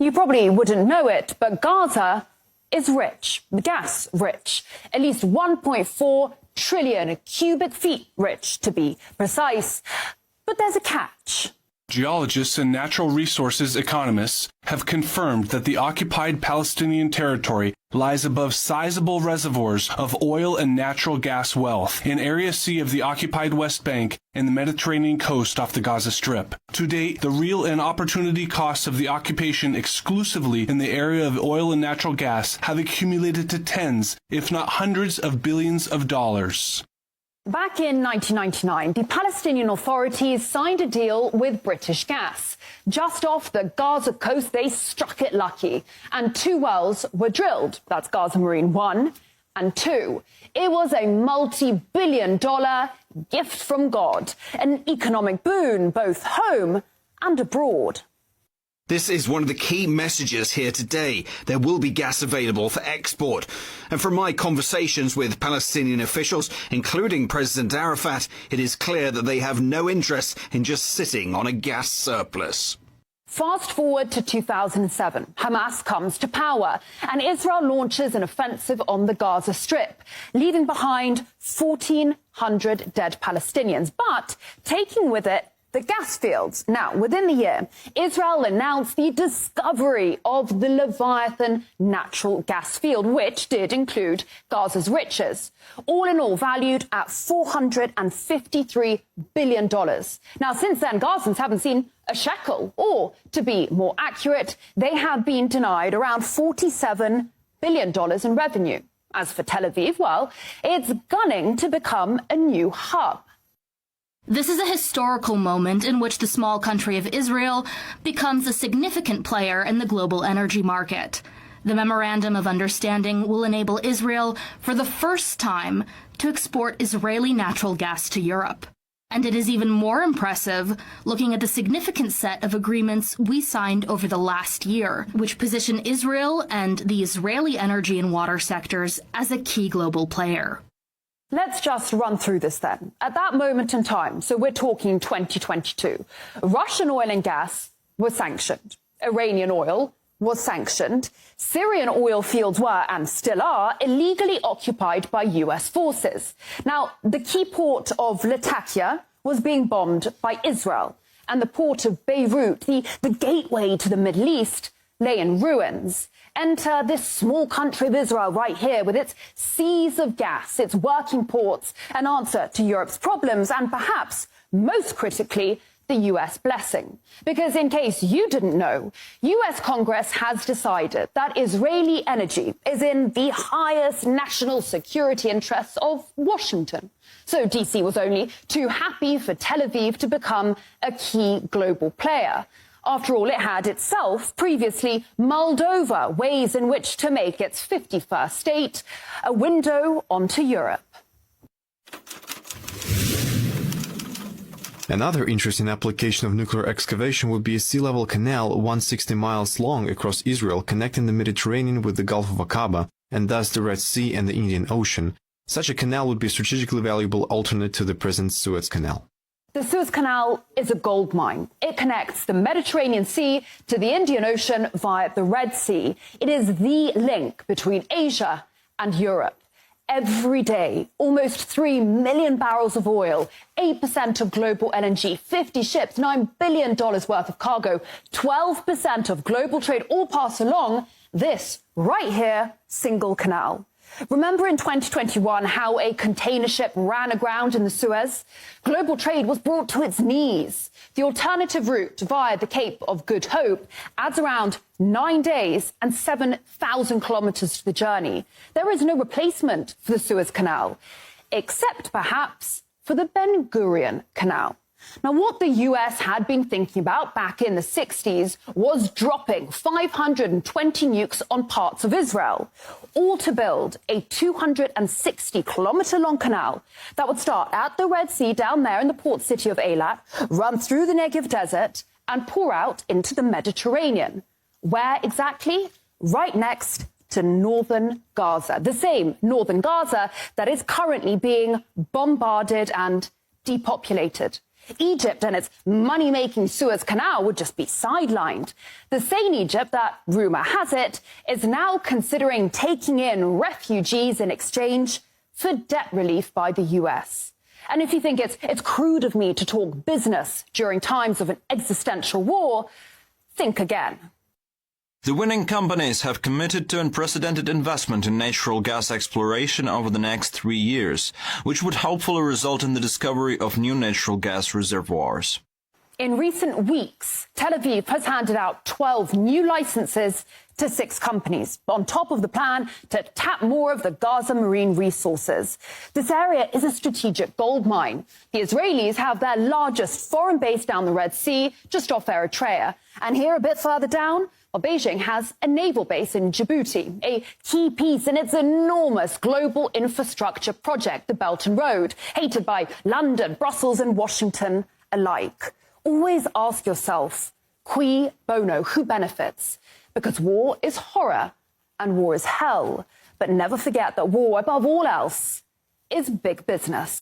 You probably wouldn't know it, but Gaza is rich, gas rich, at least 1.4 trillion cubic feet rich, to be precise. But there's a catch. Geologists and natural resources economists have confirmed that the occupied Palestinian territory lies above sizable reservoirs of oil and natural gas wealth in Area C of the occupied West Bank and the Mediterranean coast off the Gaza Strip. To date, the real and opportunity costs of the occupation exclusively in the area of oil and natural gas have accumulated to tens, if not hundreds of billions of dollars. Back in 1999, the Palestinian authorities signed a deal with British Gas. Just off the Gaza coast, they struck it lucky, and 2 wells were drilled. That's Gaza Marine 1 and 2. It was a multi-billion-dollar gift from God, an economic boon both home and abroad. This is one of the key messages here today. There will be gas available for export. And from my conversations with Palestinian officials, including President Arafat, it is clear that they have no interest in just sitting on a gas surplus. Fast forward to 2007. Hamas comes to power and Israel launches an offensive on the Gaza Strip, leaving behind 1,400 dead Palestinians, but taking with it the gas fields. Now, within the year, Israel announced the discovery of the Leviathan natural gas field, which did include Gaza's riches, all in all valued at $453 billion. Now, since then, Gazans haven't seen a shekel, or to be more accurate, they have been denied around $47 billion in revenue. As for Tel Aviv, well, it's gunning to become a new hub. This is a historical moment in which the small country of Israel becomes a significant player in the global energy market. The Memorandum of Understanding will enable Israel, for the first time, to export Israeli natural gas to Europe. And it is even more impressive looking at the significant set of agreements we signed over the last year, which position Israel and the Israeli energy and water sectors as a key global player. Let's just run through this then. At that moment in time, so we're talking 2022, Russian oil and gas was sanctioned. Iranian oil was sanctioned. Syrian oil fields were, and still are, illegally occupied by US forces. Now, the key port of Latakia was being bombed by Israel, and the port of Beirut, the gateway to the Middle East, lay in ruins. Enter this small country of Israel right here with its seas of gas, its working ports, an answer to Europe's problems, and perhaps, most critically, the US blessing. Because in case you didn't know, US Congress has decided that Israeli energy is in the highest national security interests of Washington. So DC was only too happy for Tel Aviv to become a key global player. After all, it had itself previously mulled over ways in which to make its 51st state a window onto Europe. Another interesting application of nuclear excavation would be a sea-level canal 160 miles long across Israel, connecting the Mediterranean with the Gulf of Aqaba and thus the Red Sea and the Indian Ocean. Such a canal would be a strategically valuable alternate to the present Suez Canal. The Suez Canal is a gold mine. It connects the Mediterranean Sea to the Indian Ocean via the Red Sea. It is the link between Asia and Europe. Every day, almost 3 million barrels of oil, 8% of global LNG, 50 ships, $9 billion worth of cargo, 12% of global trade all pass along this, right here, single canal. Remember in 2021 how a container ship ran aground in the Suez? Global trade was brought to its knees. The alternative route via the Cape of Good Hope adds around 9 days and 7,000 kilometers to the journey. There is no replacement for the Suez Canal, except perhaps for the Ben Gurion Canal. Now, what the US had been thinking about back in the 60s was dropping 520 nukes on parts of Israel, all to build a 260-kilometer-long canal that would start at the Red Sea down there in the port city of Eilat, run through the Negev desert, and pour out into the Mediterranean. Where exactly? Right next to northern Gaza, the same northern Gaza that is currently being bombarded and depopulated. Egypt and its money-making Suez Canal would just be sidelined. The same Egypt that, rumour has it, is now considering taking in refugees in exchange for debt relief by the US. And if you think it's crude of me to talk business during times of an existential war, think again. The winning companies have committed to unprecedented investment in natural gas exploration over the next 3 years, which would hopefully result in the discovery of new natural gas reservoirs. In recent weeks, Tel Aviv has handed out 12 new licenses to 6 companies, on top of the plan to tap more of the Gaza marine resources. This area is a strategic gold mine. The Israelis have their largest foreign base down the Red Sea, just off Eritrea. And here, a bit further down, Beijing has a naval base in Djibouti, a key piece in its enormous global infrastructure project, the Belt and Road, hated by London, Brussels and Washington alike. Always ask yourself, cui bono, who benefits? Because war is horror and war is hell. But never forget that war, above all else, is big business.